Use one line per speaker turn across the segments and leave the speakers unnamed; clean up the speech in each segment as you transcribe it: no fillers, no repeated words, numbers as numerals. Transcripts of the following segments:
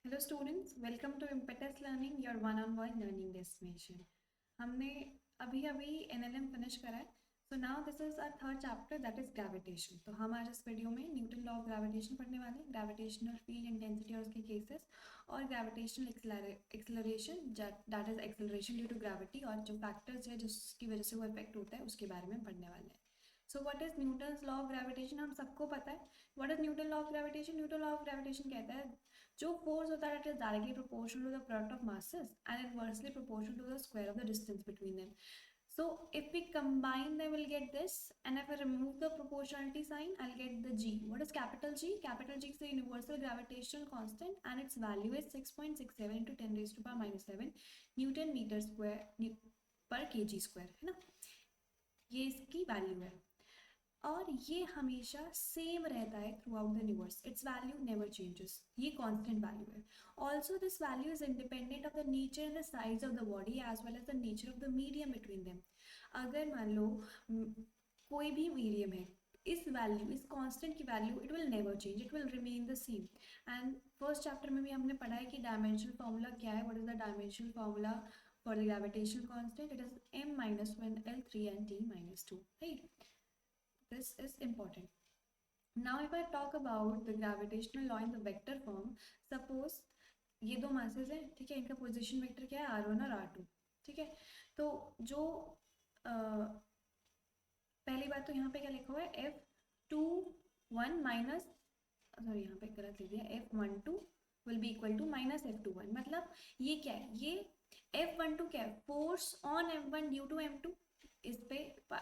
Hello students, welcome to Impetus Learning, your one on one learning destination. हमने अभी अभी NLM finish करा है। So now this is our third chapter, that is gravitation. तो हम आज इस वीडियो में न्यूटन लॉ ऑफ ग्रेविटेशन पढ़ने वाले हैं, ग्रेविटेशनल फील्ड इंटेंसिटी और उसके केसेस, और gravitational acceleration, that is acceleration due to gravity, और जो फैक्टर्स है जिसकी वजह से वो इफेक्ट होता है उसके बारे में पढ़ने वाले हैं। सो what is Newton's law of gravitation, हम सबको पता है। What is Newton law of gravitation? Newton law of gravitation कहता है जो फोर्स होता है, it is directly proportional to the product of masses and inversely proportional to the square of the distance between them. So if we combine them, we'll get this, and if I remove the proportionality sign, I'll get the G. What is capital G? Capital G is the universal gravitational constant, and its value is 6.67 into 10 raised to power minus 7 Newton meter square per kg square, है ना? ये इसकी value है, और ये हमेशा same रहता है throughout the universe. Its value never changes, ये कांस्टेंट वैल्यू है। Also this value is independent of the nature and the size of the body as well as the nature of the medium between them. अगर मान लो कोई भी medium है, इस value, इस constant की value, it will never change, it will remain the same. And first chapter में भी हमने पढ़ा है कि डायमेंशनल फार्मूला क्या है। What is the dimensional formula for the gravitational constant? It is m-1 l3 and t-2, right? This is important. Now if I talk about the gravitational law in the vector form, suppose ये दो masses हैं, ठीक है, इनका position vector क्या है? r1 और r2, ठीक है। तो जो पहली बात तो यहाँ पे क्या लिखा हुआ है, f21 माइनस, सॉरी यहाँ पे गलत लिख दिया, f12 will be equal to minus f21। मतलब ये क्या है? ये f12 क्या है? Force on m1 due to m2। इस पे,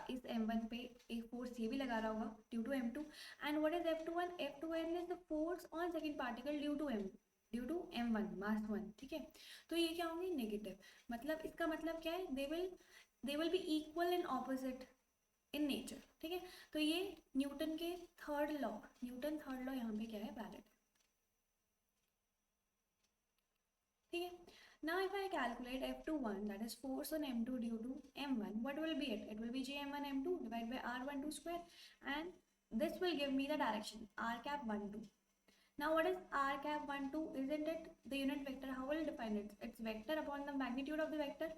इस m1 पे एक फोर्स ये भी लगा रहा होगा due to m2। And what is f21? f21 is the force on second particle due to m1 mass 1, ठीक है। तो ये क्या होंगे? नेगेटिव। मतलब इसका मतलब क्या है? They will be equal in opposite in nature, ठीक है। तो ये न्यूटन के third law, Newton third law यहाँ पे क्या है? वैलिड, ठीक है। Now if I calculate F21, that is force on M2 due to M1, what will be it? It will be Jm1 M2 divided by R12 square, and this will give me the direction R cap 12. Now what is R cap 12? Isn't it the unit vector? How will I define it? It's vector upon the magnitude of the vector.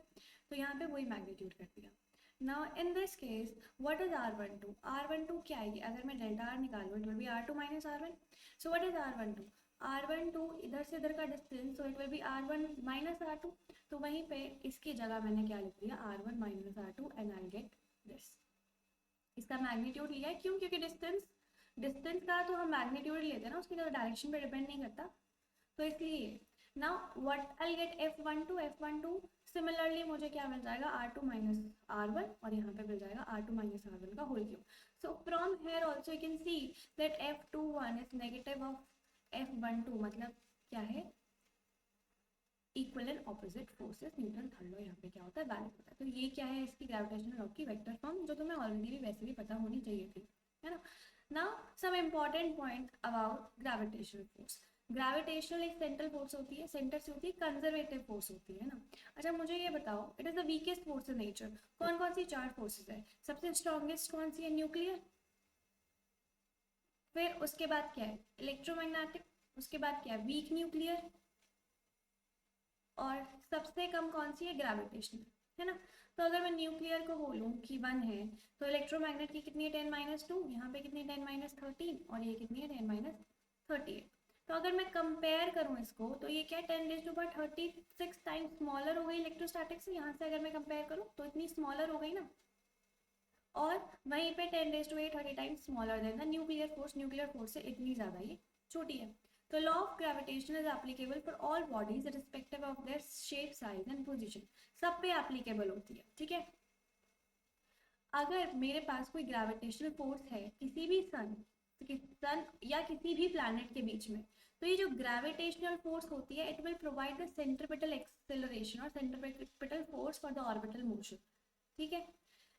तो यहाँ पे वही magnitude कर दिया। Now in this case, what is R12? R12 क्या है? अगर मैं डेल्टा R निकालूँ, it will be R2 minus R1. So what is R12? R12 इधर से इधर का distance, so it will be R1 minus R2। तो वहीं पे इसकी जगह मैंने क्या लिख दिया? R1 minus R2 and I'll get this। इसका मैग्नीट्यूड लिया है, क्यों? क्योंकि डिस्टेंस, डिस्टेंस का तो हम मैग्नीट्यूड लेते हैं ना, उसकी तो डायरेक्शन पे डिपेंड नहीं करता, तो इसलिए। Now what I get F12? F12 similarly मुझे क्या मिल जाएगा? R2 माइनस R1, और यहाँ पे मिल जाएगा R2 माइनस R1 का whole cube. So from here also you can see that F21 is negative of F12, मतलब क्या है? Equal and opposite forces. Newton third law यहाँ पे क्या होता है? वैलिड होता है। तो ये क्या है? इसकी ग्रेविटेशनल लॉ की वेक्टर फॉर्म, जो तुम्हें ऑलरेडी भी वैसे भी पता होनी चाहिए थी, है ना। Now some important point about gravitational force. Gravitational एक सेंट्रल फोर्स होती है, सेंटर से होती है, कंजर्वेटिव फोर्स होती है ना। अच्छा मुझे ये बताओ, it is the weakest force in nature. कौन कौन सी चार फोर्सेस है? सबसे स्ट्रॉन्गेस्ट कौन सी है? न्यूक्लियर। फिर उसके बाद क्या है? इलेक्ट्रोमैग्नेटिक। उसके बाद क्या है? Weak nuclear. और सबसे कम कौन सी है? ग्रेविटेशनल, है ना। तो अगर मैं न्यूक्लियर को बोलूँ कि 1 है, तो इलेक्ट्रोमैग्नेट की कितनी है? 10-2। यहाँ पे कितनी है? 10-13, और ये कितनी है? 10-38। तो अगर मैं कंपेयर करूँ इसको, तो ये क्या है? 10⁻36 टाइम्स स्मॉलर हो गई इलेक्ट्रोस्टैटिक से। यहाँ से अगर मैं कंपेयर करूँ तो इतनी स्मॉलर हो गई ना। और वहीं पे 10⁻8 30 times smaller than the nuclear force. Nuclear force से इतनी ज़्यादा ये छोटी है। तो law of gravitation is applicable for all bodies respective of their shape, size and position. सब पे एप्लीकेबल होती है, ठीक है। अगर मेरे पास कोई ग्रेविटेशनल फोर्स है किसी भी सन या किसी भी प्लैनेट के बीच में, तो ये जो ग्रेविटेशनल फोर्स होती है, it will provide the centripetal acceleration और centripetal force for the orbital motion, ठीक है।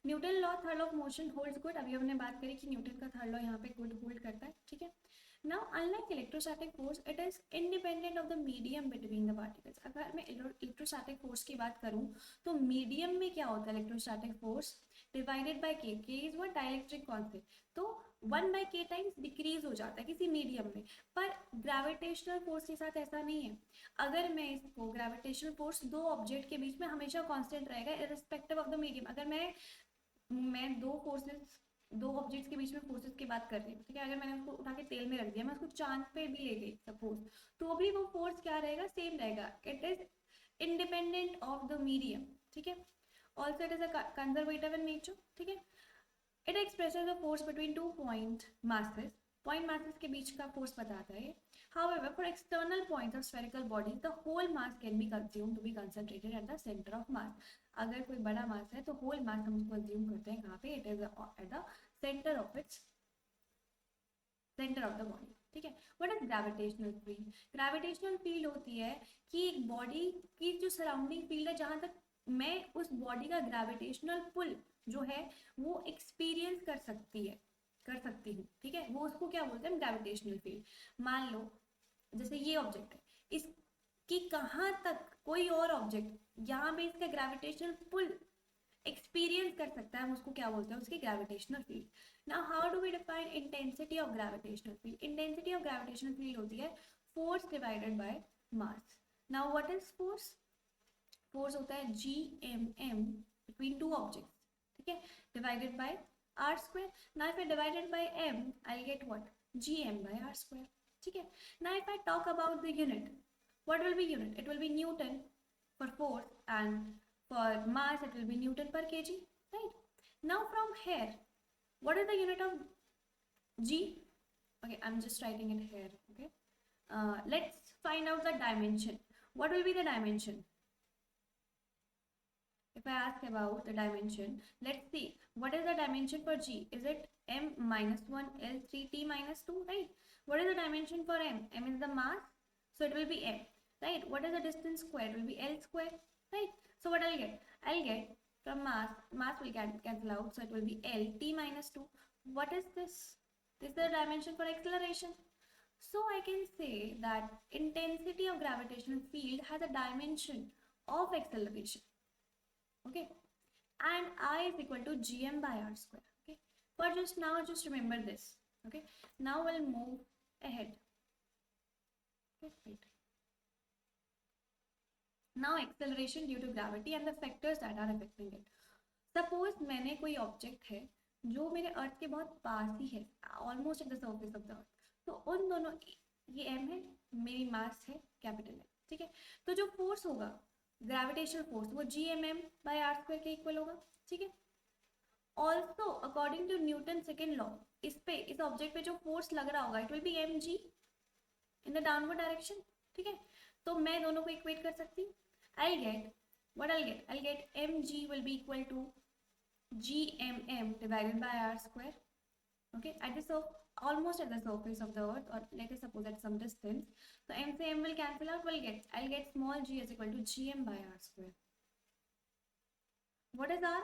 Newton law third law of motion holds good. अभी हमने बात करी कि न्यूटन का थर्ड लॉ यहाँ पे गुड होल्ड करता है, ठीक है। Now unlike electrostatic force, it is independent of the medium between the particles. अगर मैं इलेक्ट्रोस्टैटिक फोर्स की बात करूँ, तो मीडियम में क्या होता है? इलेक्ट्रोस्टैटिक फोर्स डिवाइडेड बाय के। के इज व्हाट? Dielectric constant. तो 1/k टाइम्स डिक्रीज हो जाता है किसी मीडियम में, पर ग्रेविटेशनल फोर्स के साथ ऐसा नहीं है। अगर मैं इसको ग्रेविटेशनल फोर्स दो ऑब्जेक्ट के बीच में हमेशा कांस्टेंट रहेगा इररिस्पेक्टिव ऑफ द मीडियम। अगर मैं दो ऑब्जेक्ट्स के बीच में फोर्सेस की बात कर रही हूँ, ठीक है, अगर मैंने उसको उठा के तेल में रख दिया, मैं उसको चांद पे भी ले गई सपोज, तो भी वो फोर्स क्या रहेगा, सेम रहेगा। It is independent of the medium, ठीक है। Also it is a conservative in nature, ठीक है। It expresses the force between two point masses के बीच का फोर्स बताता है। However, for external points of spherical bodies, the whole mass can be consumed to be concentrated at the center of mass. अगर कोई बड़ा मास है तो होल मास हम उसको assume करते हैं कहाँ पे, it is at the centre of the body, ठीक है। What is gravitational field? Gravitational field होती है कि एक बॉडी की जो सराउंडिंग फील्ड है, जहाँ तक मैं उस बॉडी का ग्रेविटेशनल पुल जो है वो एक्सपीरियंस कर सकती हूँ, ठीक है, वो उसको क्या बोलते हैं, ग्रेविटेशनल फील्ड। मान लो जैसे ये ऑब्जेक्ट है, इसकी कहाँ तक कोई और ऑब्जेक्ट यहाँ पे इसका ग्रेविटेशनल पुल एक्सपीरियंस कर सकता है, हम उसको क्या बोलते हैं, उसकी gravitational field. Now how do we define intensity of gravitational field? Intensity of gravitational field होती है force divided by mass. Now what is force? Force होता है GMM बिटवीन टू ऑब्जेक्ट्स, ठीक है, divided by r square. Now if I divided by m, I get what, GM by r square, ठीक है। Now if I talk about the unit, what will be unit? It will B Newton for force, and for mass it will be Newton per kg, right? Now from here, what is the unit of G? Okay, I'm just writing it here, okay. Let's find out the dimension. What will be the dimension? If I ask about the dimension, let's see, what is the dimension for G? Is it m minus 1 L 3 T minus 2, right? What is the dimension for m? M is the mass, so it will be m, right? What is the distance square? It will be L square, right? So what I'll get? I'll get from mass will cancel out, so it will be L T minus 2. What is this? This is the dimension for acceleration. So I can say that intensity of gravitational field has a dimension of acceleration, okay, and I is equal to GM by r square, okay. For just now, just remember this, okay. Now we'll move ahead, okay, wait. Now acceleration due to gravity and the factors that are affecting it. Suppose मैंने कोई object है जो मेरे अर्थ के बहुत पास ही है, almost at the surface of the अर्थ, तो उन दोनों, ये m है, मेरी मास है कैपिटल है, ठीक है। तो जो फोर्स होगा ग्रेविटेशनल फोर्स वो GMM by r square के इक्वल होगा, ठीक है। Also according to Newton second law, इस ऑब्जेक्ट पे जो फोर्स लग रहा होगा it will be mg in the downward direction, ठीक है। तो मैं दोनों को इक्वेट कर सकती हूँ। I'll get mg will be equal to GMM divided by r square, okay, at the almost at the surface of the earth, or let us suppose at some distance. So m से m will cancel out, I'll get small g is equal to GM by r square. What is r?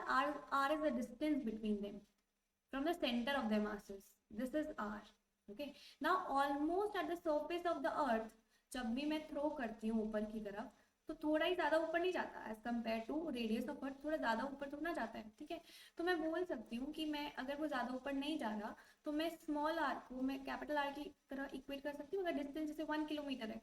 R is the distance between them from the center of their masses. This is r, okay. Now almost at the surface of the earth, जब भी मैं throw करती हूँ ऊपर की तरफ, तो थोड़ा ही ज़्यादा ऊपर नहीं जाता as compare to radius of earth, थोड़ा ज़्यादा ऊपर तो ना जाता है, ठीक है। तो मैं बोल सकती हूँ कि मैं, अगर वो ज़्यादा ऊपर नहीं जा रहा, तो मैं स्मॉल आर को मैं कैपिटल आर की तरह इक्वेट कर सकती हूँ। अगर डिस्टेंस जैसे 1 किलोमीटर है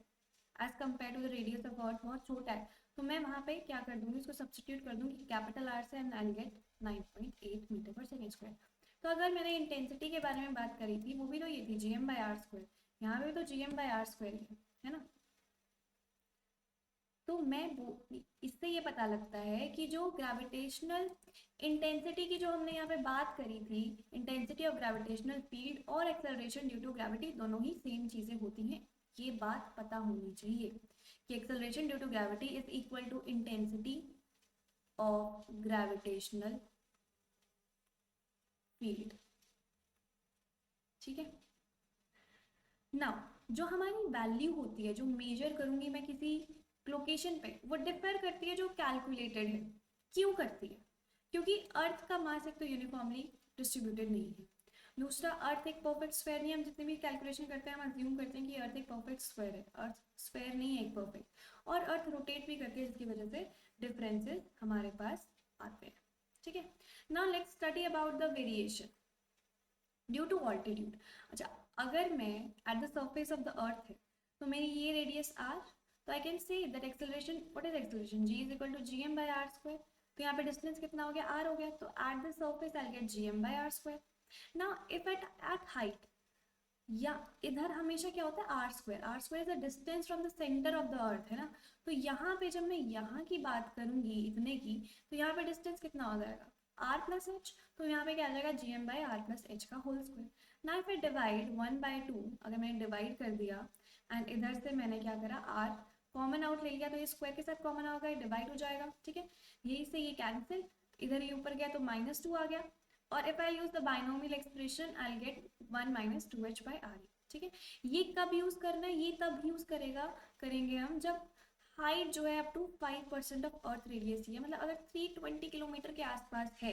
as compare to the radius of earth बहुत छोटा है, तो मैं वहाँ पे क्या कर दूँगी, उसको सब्सटीट्यूट कर दूँगी कैपिटल आर से, एंड आई गेट 9.8 मीटर पर सेकेंड स्क्वायर। तो अगर मैंने इंटेंसिटी के बारे में बात करी थी, वो भी तो ये थी GM by r स्क्वायर, यहाँ पे तो GM by r स्क्वायर है ना। तो मैं इससे ये पता लगता है कि जो ग्रेविटेशनल इंटेंसिटी की जो हमने यहाँ पे बात करी थी, इंटेंसिटी ऑफ ग्रेविटेशनल फील्ड और एक्सेलरेशन ड्यू टू ग्रेविटी दोनों ही सेम चीज़ें होती हैं। ये बात पता होनी चाहिए कि acceleration due to gravity is equal to intensity of gravitational field, ठीक है। नाउ जो हमारी वैल्यू होती है, जो मेजर करूंगी मैं किसी लोकेशन पे, वो डिफर करती है जो कैलकुलेटेड है। क्यों करती है? क्योंकि अर्थ का मास एक तो यूनिफॉर्मली डिस्ट्रीब्यूटेड नहीं है, दूसरा अर्थ एक परफेक्ट स्क्वायर नहीं है। हम जितने भी कैलकुलेशन करते हैं हम अज्यूम करते हैं कि अर्थ एक परफेक्ट स्क्वायर है, अर्थ स्क्वायर नहीं है एक परफेक्ट, और अर्थ रोटेट भी करती है, जिसकी वजह से डिफरेंसेस हमारे पास आते हैं, ठीक है। Now let's study about the variation. Due to altitude. अच्छा, अगर मैं at the surface of the earth है तो मेरी ये रेडियस आर, तो I can say that acceleration, what is acceleration, g is equal to g m by r square. तो यहाँ पे डिस्टेंस कितना हो गया, आर हो गया, तो at the surface I get g m by r square. Now if at height, या इधर हमेशा क्या होता है, r square, r square is the distance from the centre of the earth, है ना। तो यहाँ पे जब मैं यहाँ की बात करूंगी इतने की, तो यहाँ पे डिस्टेंस कितना हो जाएगा, आर प्लस एच। तो यहाँ पे क्या आ जाएगा, g m by r plus h का होल स्क्वायर। ना इफ आई डिवाइड 1/2, अगर मैंने डिवाइड कर दिया एंड इधर से मैंने क्या करा, आर कॉमन आउट ले लिया, तो ये स्क्वायर के साथ कॉमन होगा, डिवाइड हो जाएगा, ठीक है। यही से ये कैंसिल, इधर ये ऊपर गया तो -2 आ गया। और if I use the binomial expression I will get 1 - 2h by r, ठीक है। ये कब यूज करना है, ये तब यूज करेंगे हम जब हाइट जो है up to 5% of earth radius ही है, मतलब अगर 320 किलोमीटर के आसपास है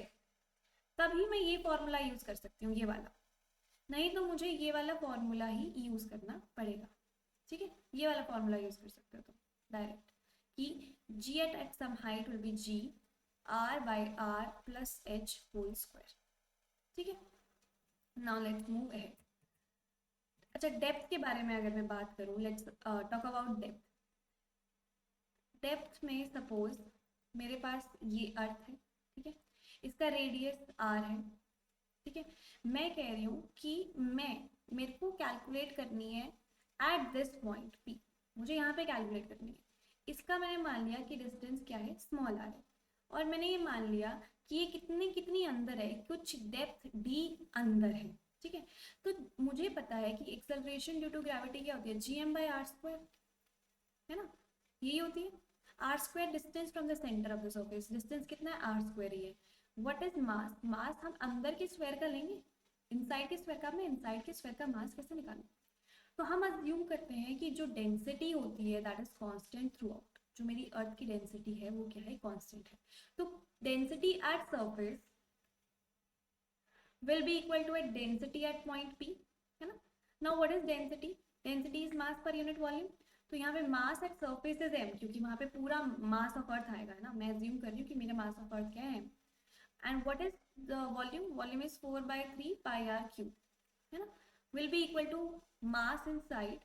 तभी मैं ये फॉर्मूला यूज कर सकती हूँ, ये वाला। नहीं तो मुझे ये वाला फॉर्मूला ही यूज करना पड़ेगा, ठीक है। ये वाला फॉर्मूला यूज कर सकते हो तो डायरेक्ट, कि g at some height will be g r by r plus h whole square, ठीक है। Now let's move ahead. अच्छा, डेप्थ के बारे में अगर मैं बात करूं, let's talk about depth. Depth में सपोज मेरे पास ये अर्थ है, ठीक है, इसका रेडियस r है, ठीक है। मैं कह रही हूँ कि मेरे को कैलकुलेट करनी है एट दिस पॉइंट p, मुझे यहाँ पे कैलकुलेट करनी है। इसका मैंने मान लिया कि डिस्टेंस क्या है, स्मॉल r है, और मैंने ये मान लिया कि ये कितनी अंदर है, कुछ डेप्थ d अंदर है, ठीक है। तो मुझे पता है कि एक्सेलरेशन ड्यू टू ग्रेविटी क्या होती है, g m by r square, है ना, यही होती है। R square distance from the centre of the surface, distance कितना है, आर स्क्वायर ही है। व्हाट इज मास, मास हम अंदर के स्क्वायर का लेंगे, इनसाइड के स्क्वायर का, मैं इनसाइड के स्क्वायर का मास कैसे निकालूं। तो हम अज्यूम करते हैं कि जो डेंसिटी होती है that is constant through out, जो मेरी अर्थ की डेंसिटी है वो क्या है, कांस्टेंट है। तो density at surface will be equal to a density at point P, है ना। Now what is density? Density is mass per unit volume। तो यहाँ पे mass at surface is m, क्योंकि वहाँ पे पूरा mass of earth आएगा, है ना। मैं assume कर रही हूँ कि मेरा mass of earth क्या है, m। And what is the volume? Volume is 4/3 pi r cube, है ना। Will be equal to mass inside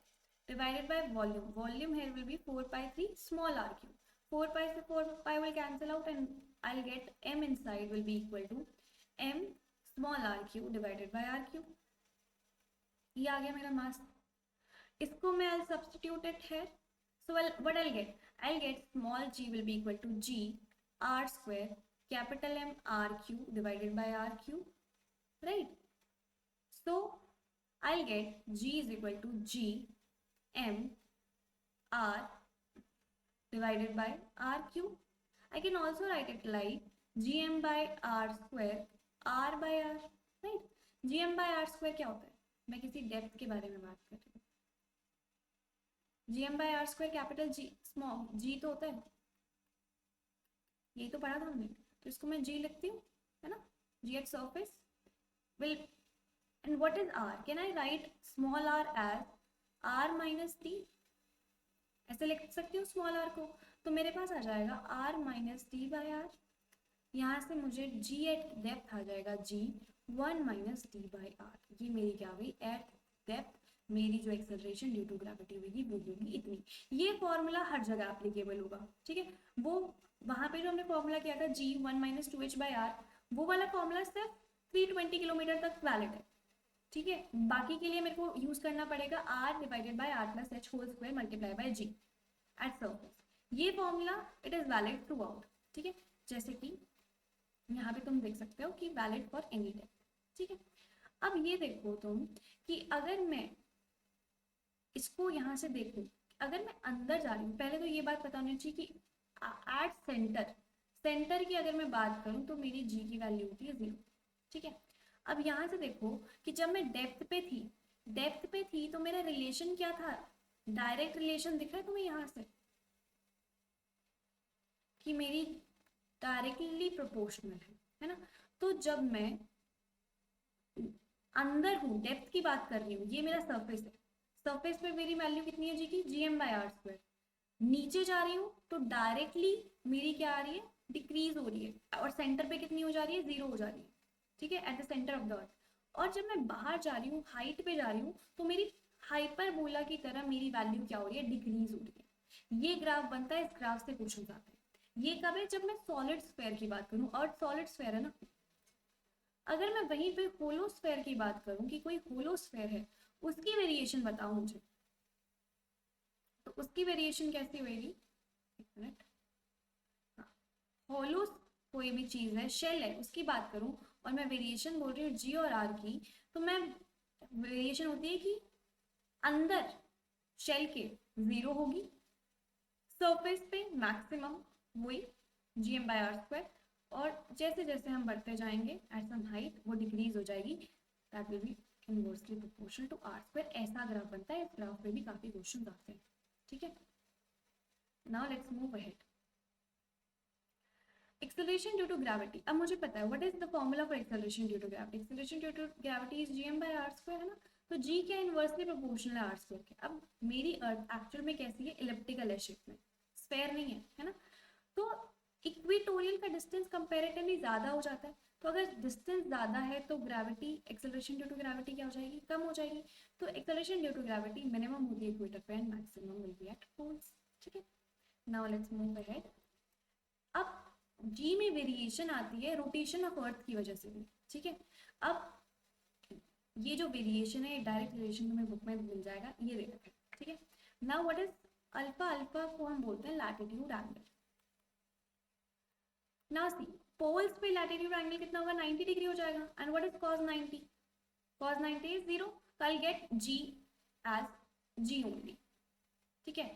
divided by volume. Volume here will be 4/3 small r cube. 4 pi से 4 pi will cancel out and I'll get m inside will be equal to m small r cube divided by r cube। ये आ गया मेरा मास। इसको मैं I'll substitute it here, so what I'll get small g will be equal to g r square capital M r cube divided by r cube, right? So I'll get g is equal to g m r divided by r cube. I can also write it like gm by r square r by r, right? gm by r square क्या होता है, मैं किसी depth के बारे में बात कर रही हूँ। gm by r square capital g small g तो होता है, यही तो पढ़ा था हमने, तो इसको मैं g लिखती हूँ, है ना। g at surface will, and what is r, can I write small r as r minus t, ऐसे लिख सकती हूँ स्मॉल r को। तो मेरे पास आ जाएगा r minus t by r, यहाँ से मुझे g एट डेप्थ आ जाएगा g 1 minus t by r। ये मेरी क्या हुई, एट डेप्थ मेरी जो एक्सेलरेशन ड्यू टू ग्रेविटी होगी वो होगी इतनी। ये फॉर्मूला हर जगह एप्लीकेबल होगा, ठीक है। वो वहाँ पे जो हमने फॉर्मूला किया था g 1 - 2h by r, वो वाला फॉर्मूला सिर्फ 320 किलोमीटर तक वैलिड है, ठीक है। बाकी के लिए मेरे को यूज करना पड़ेगा r divided by r plus H whole square multiply by g at surface. ये formula it is valid through, ठीक है। जैसे कि यहाँ पे तुम देख सकते हो कि वैलिड फॉर एनी डेप्थ, ठीक है। अब ये देखो तुम कि अगर मैं इसको यहाँ से देखूं, अगर मैं अंदर जा रही हूँ, पहले तो ये बात पता होनी चाहिए कि एट सेंटर की अगर मैं बात करूँ तो मेरी जी की वैल्यू होती है 0, ठीक है। अब यहाँ से देखो कि जब मैं डेप्थ पे थी तो मेरा रिलेशन क्या था, डायरेक्ट रिलेशन दिख रहा है तुम्हें यहाँ से कि मेरी डायरेक्टली प्रोपोर्शनल है ना। तो जब मैं अंदर हूँ, डेप्थ की बात कर रही हूँ, ये मेरा सरफेस है, सरफेस पे मेरी वैल्यू कितनी है जी की, gm बाय आर स्क्वायर। नीचे जा रही हूँ तो डायरेक्टली मेरी क्या आ रही है, डिक्रीज हो रही है, और सेंटर पे कितनी हो जा रही है, 0 हो जा रही है, ठीक है, at the centre of the अर्थ। और जब मैं बाहर जा रही हूँ, हाइट पे जा रही हूँ, तो मेरी हाइपरबोला की तरह मेरी वैल्यू क्या हो रही है, डिक्रीज हो रही है। ये ग्राफ बनता है, इस ग्राफ से क्वेश्चन आते हैं। ये कब है, जब मैं सॉलिड स्फीयर की बात करूँ, अर्थ सॉलिड स्फीयर है ना। अगर मैं वहीं पे होलो स्फीयर की बात करूँ कि कोई होलो स्फीयर है, उसकी वेरिएशन बताओ मुझे, तो उसकी वेरिएशन कैसी होगी, एक मिनट। होलो कोई भी चीज है, शेल है, उसकी बात करूं और मैं वेरिएशन बोल रही हूँ जी और आर की, तो मैं वेरिएशन होती है कि अंदर शेल के जीरो होगी, सरफेस पे मैक्सिमम वही gm/r², और जैसे जैसे हम बढ़ते जाएंगे एट सम हाइट वो डिक्रीज हो जाएगी, that will be inversely proportional to r²। ऐसा ग्राफ बनता है, इस ग्राफ पे भी काफी क्वेश्चन आते हैं, ठीक है। Now let's move ahead. Acceleration due to gravity, अब मुझे पता है what is the formula for acceleration due to gravity. Acceleration due to gravity is gm/r², है ना। तो g क्या इनवर्सली प्रोपोर्शनल है r² के। अब मेरी अर्थ एक्चुअल में कैसी है, इलिप्टिकल है शेप में, स्फेयर नहीं है ना। तो इक्वेटोरियल का डिस्टेंस कंपैरेटिवली ज्यादा हो जाता है, तो अगर डिस्टेंस ज्यादा है तो gravity, acceleration due to gravity क्या हो जाएगी, कम हो जाएगी। तो acceleration due to gravity minimum होती है इक्वेटर पे and maximum will be at poles, ठीक है। Now let's move ahead. अब जी में वेरिएशन आती है रोटेशन ऑफ अर्थ की वजह से भी, ठीक है। अब ये जो वेरिएशन है, डायरेक्ट रिलेशन तुम्हें बुक में मिल जाएगा, ये दे रखा है, ठीक है। Now what is alpha, alpha को हम बोलते हैं latitude angle. Now see, poles पे लैटिट्यूड एंगल कितना होगा, 90 डिग्री हो जाएगा। And what is cos 90, cos 90 इज 0, so I'll get g as g only, ठीक है।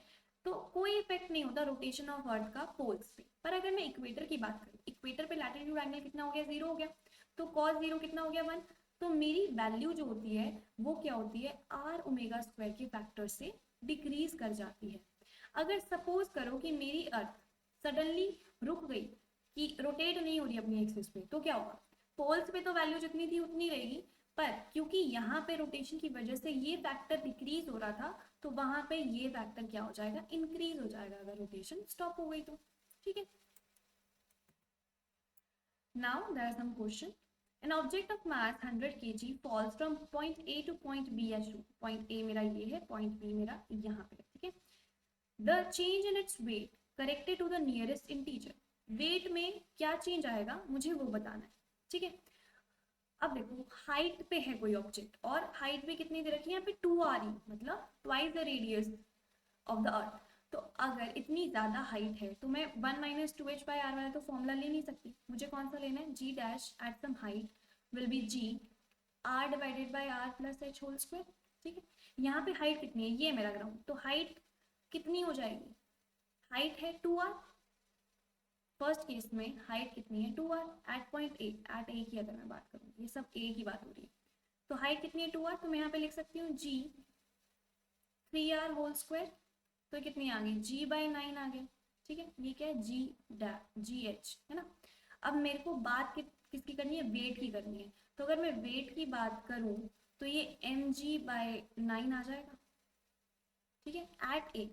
तो कोई इफेक्ट नहीं होता रोटेशन ऑफ अर्थ का पोल्स पे। पर अगर मैं इक्वेटर की बात करूँ, इक्वेटर पे लैटिट्यूड एंगल कितना हो गया, 0 हो गया, तो cos 0 कितना हो गया, 1। तो मेरी वैल्यू जो होती है वो क्या होती है, r ओमेगा स्क्वायर के फैक्टर से डिक्रीज कर जाती है। अगर सपोज करो कि मेरी अर्थ सडनली रुक गई, कि रोटेट नहीं हो रही अपनी एक्सिस पे, तो क्या होगा, पोल्स पे तो वैल्यू जितनी थी उतनी रहेगी, पर क्योंकि यहाँ पे रोटेशन की वजह से ये फैक्टर डिक्रीज हो रहा था, तो वहां पे ये फैक्टर क्या हो जाएगा, इंक्रीज हो जाएगा, अगर रोटेशन स्टॉप हो गई तो, ठीक है। Now there are some question. An object of mass 100 kg falls from point A to point B as two. Point A मेरा ये है, पॉइंट बी मेरा यहाँ पे है, ठीक है। The change in its weight corrected to the nearest integer. Weight में क्या चेंज आएगा मुझे वो बताना है, ठीक है। अब देखो हाइट पे है कोई ऑब्जेक्ट, और हाइट पे कितनी दे रखी है, यहाँ पे 2 आ रही, मतलब twice the radius of the अर्थ। तो अगर इतनी ज्यादा हाइट है तो मैं 1 - 2h/r वाला तो फॉर्मूला ले नहीं सकती, मुझे कौन सा लेना है, g dash at some height will be g r divided by r plus h whole square, ठीक है। यहाँ पे हाइट कितनी है, ये मेरा ग्राउंड, तो हाइट कितनी हो जाएगी, हाइट है 2r। फर्स्ट केस में हाइट कितनी है, 2r at point A, at A की अगर मैं बात करूँ, ये सब ए की बात हो रही है, तो हाइट कितनी है 2r, तो मैं यहाँ पे लिख सकती हूँ g 3r होल स्क्वायर। तो कितनी आ गई, g/9 आ गया, ठीक है। ये क्या है, जी एच है ना। अब मेरे को बात किसकी करनी है, वेट की करनी है। तो अगर मैं वेट की बात करूं तो ये mg/9 आ जाएगा, ठीक है, एट ए।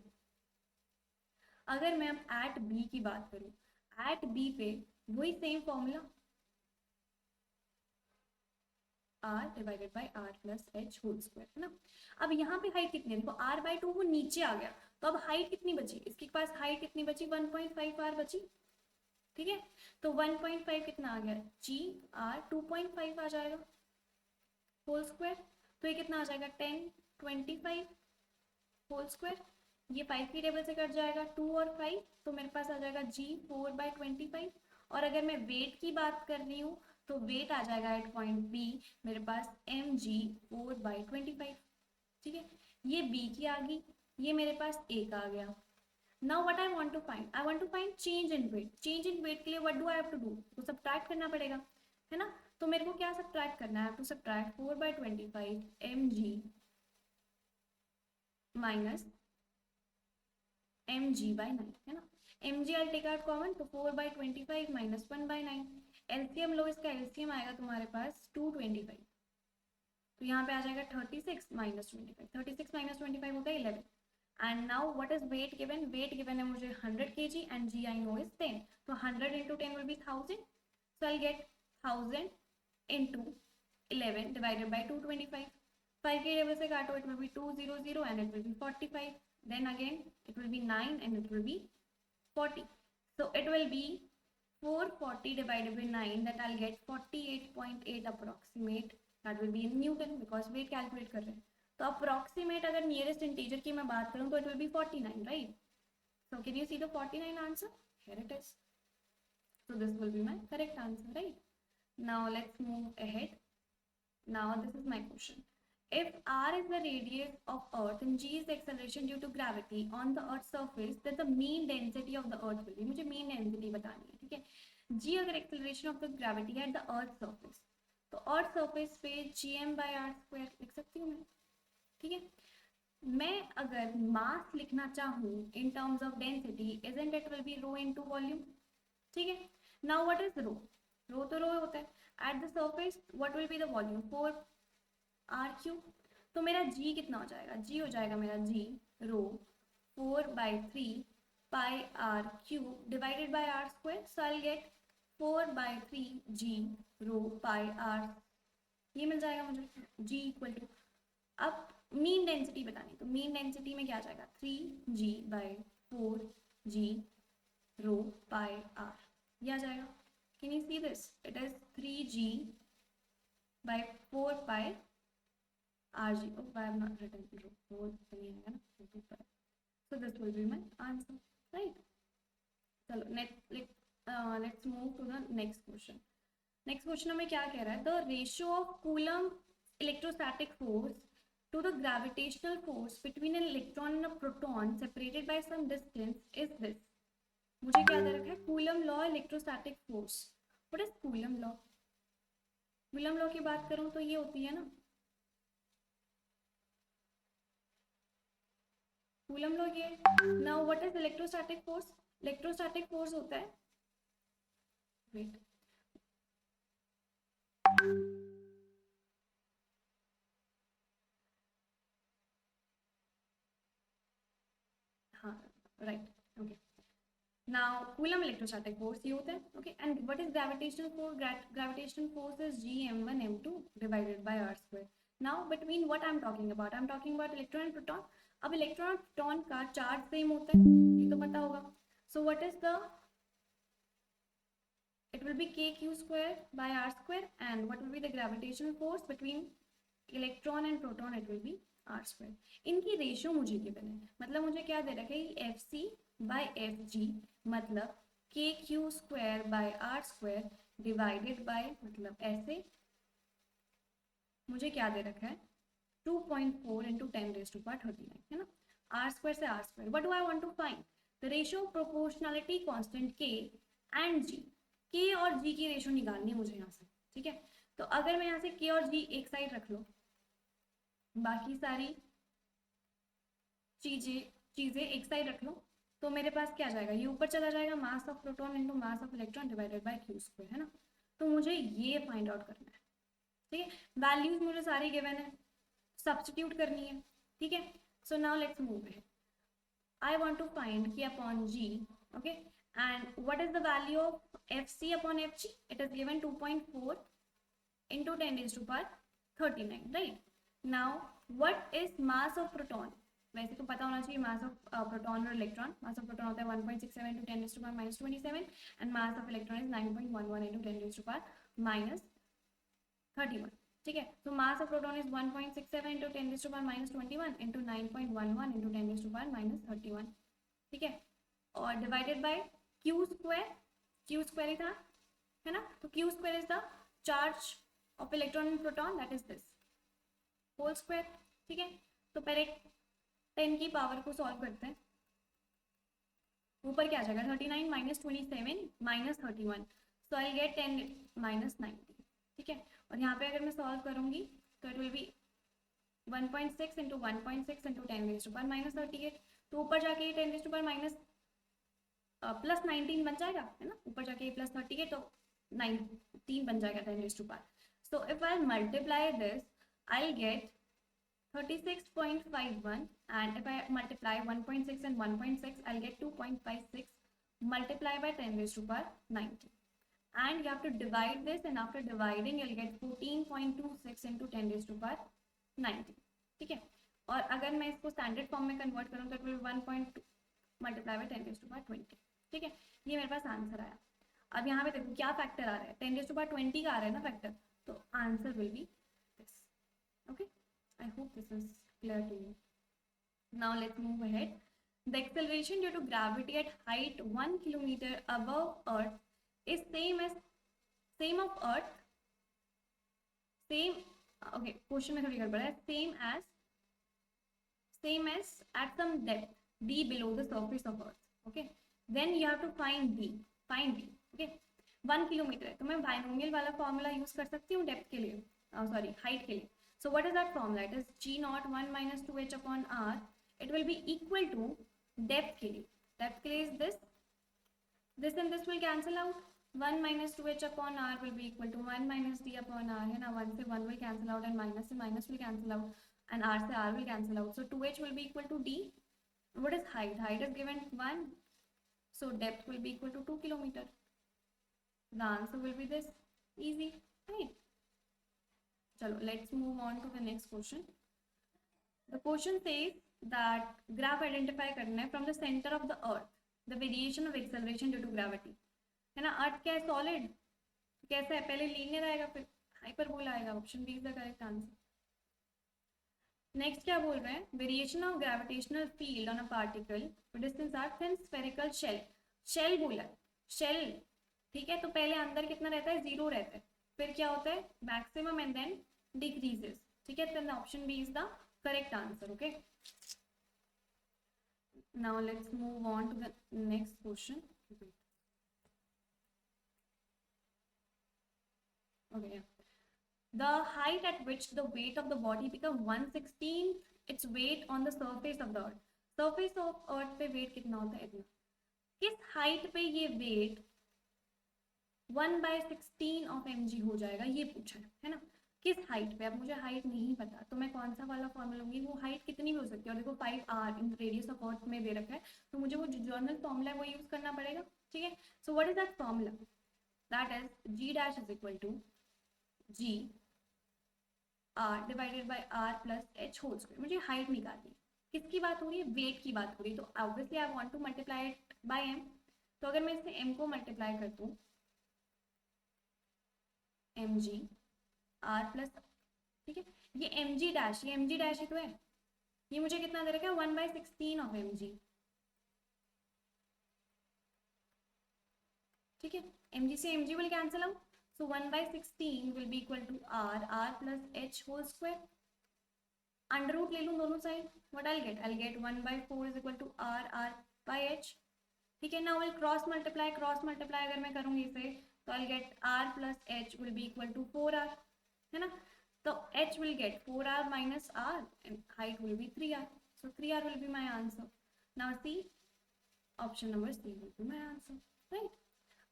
अगर मैं अब एट बी की बात करूं, एट बी पे वही same formula, r divided by r plus h whole square, है ना। अब यहाँ पे हाइट कितनी है, देखो r/2 वो नीचे आ गया, तो अब हाइट कितनी बची, इसके पास हाइट कितनी बची, 1.5r बची, ठीक है। तो 1.5 कितना आ गया, g r 2.5 आ जाएगा होल स्क्वायर। तो ये कितना आ जाएगा, 1025 होल स्क्वायर। ये 5 की टेबल से कट जाएगा, 2 और 5, तो मेरे पास आ जाएगा g 4/25। और अगर मैं वेट की बात कर रही हूँ तो वेट आ जाएगा एट पॉइंट बी मेरे पास mg 4/25, ठीक है। ये b की आ गई, ये मेरे पास a का आ गया। Now what I want to find, I want to find change in weight. Change in weight के लिए what do I have to do, तो सब्ट्रैक्ट करना पड़ेगा, है ना। तो मेरे को क्या सब्ट्रैक्ट करना है, to subtract 4/25 mg minus mg/9, है ना। mg I take out common, तो 4/25 माइनस 1/9। एलसीएम लो, इसका एलसीएम आएगा तुम्हारे पास 225, तो यहाँ पे आ जाएगा 36 माइनस 25, 36 माइनस 25 होता है 11। And now what is weight given, weight given है मुझे 100 kg and g I know is 10, तो 100 into 10 will be 1000, so I'll get 1000 into 11 divided by 225. 5 के टेबल से काटो, it will be 200 and it will be 45. Then again it will be 9 and it will be 40. So it will be 440 divided by 9, that I'll get 48.8 approximate. That will be in Newton because weight calculate कर रहे हैं. तो approximate अगर nearest integer की मैं बात करूँ तो it will be 49, right? So can you see the 49 answer? Here it is. So this will be my correct answer, right? Now let's move ahead. Now this is my question. If r is the radius of Earth and g is the acceleration due to gravity on the Earth's surface, then the mean density of the Earth will be. मुझे mean density बतानी है, ठीक है? g अगर acceleration of the gravity है at the Earth's surface, तो Earth surface पे gm by r square लिख सकती हूँ मैं, ठीक है? मैं अगर mass लिखना चाहूँ in terms of density, isn't it will be rho into volume, ठीक है? Now what is rho? Rho तो rho होता है. At the surface, what will be the volume? 4 r cube. तो मेरा जी कितना हो जाएगा? जी हो जाएगा मेरा g rho 4/3 pi r cube divided by r square. So I get 4/3 g rho pi r. ये मिल जाएगा मुझे जी इक्वल टू. अब मीन डेंसिटी बतानी, तो मीन डेंसिटी में क्या आ जाएगा? 3g/4g रो पाई आर. ये आ जाएगा. Can you see this? It is 3g/4 pi RG. Oh, I have not written rho. So this will be my answer, right? So let's move to the next question. Next question हमें क्या कह रहा है? The ratio of Coulomb electrostatic force to the gravitational force between an electron and a proton separated by some distance is this. मुझे क्या दे रखा है? Coulomb law electrostatic force. What is Coulomb law? Coulomb law की बात करूँ तो ये होती है ना, कूलम लॉ ये. Now what is electrostatic force? Electrostatic force होता है, वेट, हाँ right, okay. Now coulomb electrostatic force ये होता है, okay. And what is gravitational force? Gravitational force is Gm1 m2 divided by r square. Now between what I am talking about? I am talking about electron and proton. अब electron और proton का charge same होता है, ये तो पता होगा. सो what is the, it will be kq square by r square, and what will be the gravitational force between electron and proton? It will be r square. इनकी ratio मुझे given है, मतलब मुझे क्या दे रखा है? fc by fg मतलब kq square by r square divided by, मतलब ऐसे मुझे क्या दे रखा है? 2.4 into 10⁻39 है ना. r square से r square. What do I want to find? The ratio of proportionality constant k and g. k और g की रेशियो निकालनी है मुझे यहाँ से, ठीक है. तो अगर मैं यहाँ से k और g एक साइड रख लो, बाकी सारी चीजें एक साइड रख लो, तो मेरे पास क्या जाएगा? ये ऊपर चला जाएगा, mass of proton into mass of electron divided by q square, है ना. तो मुझे ये फाइंड आउट करना है, ठीक है. वैल्यूज मुझे सारी गिवन है, सब्स्टिट्यूट करनी है, ठीक है. So now let's move ahead. I want to find k upon g, okay, and what is the value of fc upon fg? It is given 2.4 into 10⁻39, right? Now what is mass of proton? वैसे तो पता होना चाहिए mass of proton और electron. Mass of proton होता है 1.67 into 10⁻⁻27 and mass of electron is 9.11 into 10⁻⁻31, ठीक है. तो mass of proton is 1.67 into 10⁻⁻21 into 9.11 into 10⁻⁻31, ठीक है. और डिवाइडेड बाय क्यू स्क्वायर ही था, है ना. तो q square is the charge of electron and proton, that is this whole square, ठीक है. तो पहले 10 की पावर को सॉल्व करते हैं. ऊपर क्या आ जाएगा? 39 - 27 - 31, सो आई गेट 10 - 90, ठीक है. और यहाँ पे अगर मैं सॉल्व करूंगी तो it will B 1.6 into 1.6 into 10⁻⁻38. तो ऊपर जाके ये 10⁻⁻+ 19 बन जाएगा, है ना. ऊपर जाके ये +38 तो 19 बन जाएगा 10⁻. So if I multiply this I will get 36.51, and if I multiply 1.6 and 1.6 I'll get 2.56 multiply by 10⁻90. and you have to divide this, and after dividing you'll get 14.26 into 10 raised to power 90. ठीक है, और अगर मैं इसको standard form में convert करूँ तो it will 1.2 multiply by 10 raised to power 20. ठीक है, ये मेरे पास आंसर आया. अब यहाँ पे देखो क्या फैक्टर आ रहा है, 10 raised to power 20 का आ रहा है ना फैक्टर, तो answer will be this. Okay, I hope this is clear to you. Now let's move ahead. The acceleration due to gravity at height 1 kilometer above Earth is same of Earth, same. Okay, question में थोड़ी गड़बड़ है. Same as at some depth d below the surface of Earth. Okay, then you have to find d. Okay, 1 kilometre है तो मैं binomial वाला formula use कर सकती हूँ डेप्थ के लिए, सॉरी हाइट के लिए. So what is that formula? It is g naught 1 minus 2h upon r. It will be equal to depth के लिए. Depth के लिए is this and this will cancel out. 1 minus 2h upon r will be equal to 1 minus d upon r है ना. 1 से 1 will cancel out and minus से minus will cancel out and r से r will cancel out. So 2h will be equal to d. What is height? Height is given 1. So depth will be equal to 2 kilometer. The answer will be this. Easy, right? Chalo, let's move on to the next question. The question says that graph identify करना है from the center of the earth the variation of acceleration due to gravity. है ना, अर्थ क्या है, solid. कैसा है, पहले linear आएगा फिर हाइपरबोला आएगा. Option B is the correct answer. Next क्या बोल रहे हैं, variation of gravitational field on a particle distance r thin spherical shell. Shell बोला, शेल. ठीक है, तो पहले अंदर कितना रहता है, 0 रहता है, फिर क्या होता है मैक्सिमम एंड देन डिक्रीजेस. ठीक है, तो option B is the correct answer. Okay, now let's move on to the next question. Okay, yeah. The height at which the weight of the body become 1/16 its weight on the surface of the earth. Surface of earth पे weight कितना होता है, इतना. किस height पे ये weight 1/16 of mg हो जाएगा, ये पूछा है ना. किस हाइट पे. अब मुझे हाइट नहीं पता तो मैं कौन सा वाला फॉर्मूला लूंगी, वो हाइट कितनी भी हो सकती है. और देखो 5r इन रेडियस ऑफ अर्थ में दे रखा है, तो मुझे वो जर्नल फॉर्मूला है वो यूज करना पड़ेगा. ठीक है, so what is that formula, that is g dash is equal to g r divided by r plus h whole square. मुझे हाइट निकालनी है, किसकी बात हो रही है, वेट की बात हो रही है, तो obviously I want to multiply it by m. तो अगर मैं इससे m को मल्टीप्लाई कर दूं mg r प्लस, ठीक है, ये mg डैश, ये mg डैश ही तो है, ये मुझे कितना दे रखा है 1/16 ऑफ mg. ठीक है, mg से mg will cancel out, so 1/16 will be equal to r plus h whole square. Under root ले लूँ दोनों side, what I'll get 1/4 is equal to r by h. ठीक है, now we'll क्रॉस मल्टीप्लाई अगर मैं करूँगी इसे तो I'll get r plus h will be equal to 4r, है ना. तो h will get 4r minus r and height will be 3r. So 3r will be my answer. Now see, option number C will be my answer, right?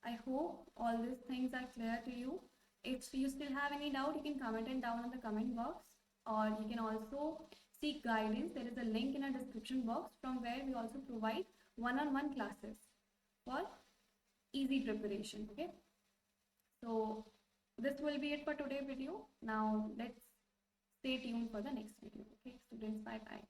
I hope all these things are clear to you. If you still have any doubt, you can comment it down in the comment box, or you can also seek guidance. There is a link in our description box from where we also provide one-on-one classes for easy preparation. Okay, so this will be it for today's video. Now let's stay tuned for the next video. Okay, students, bye bye.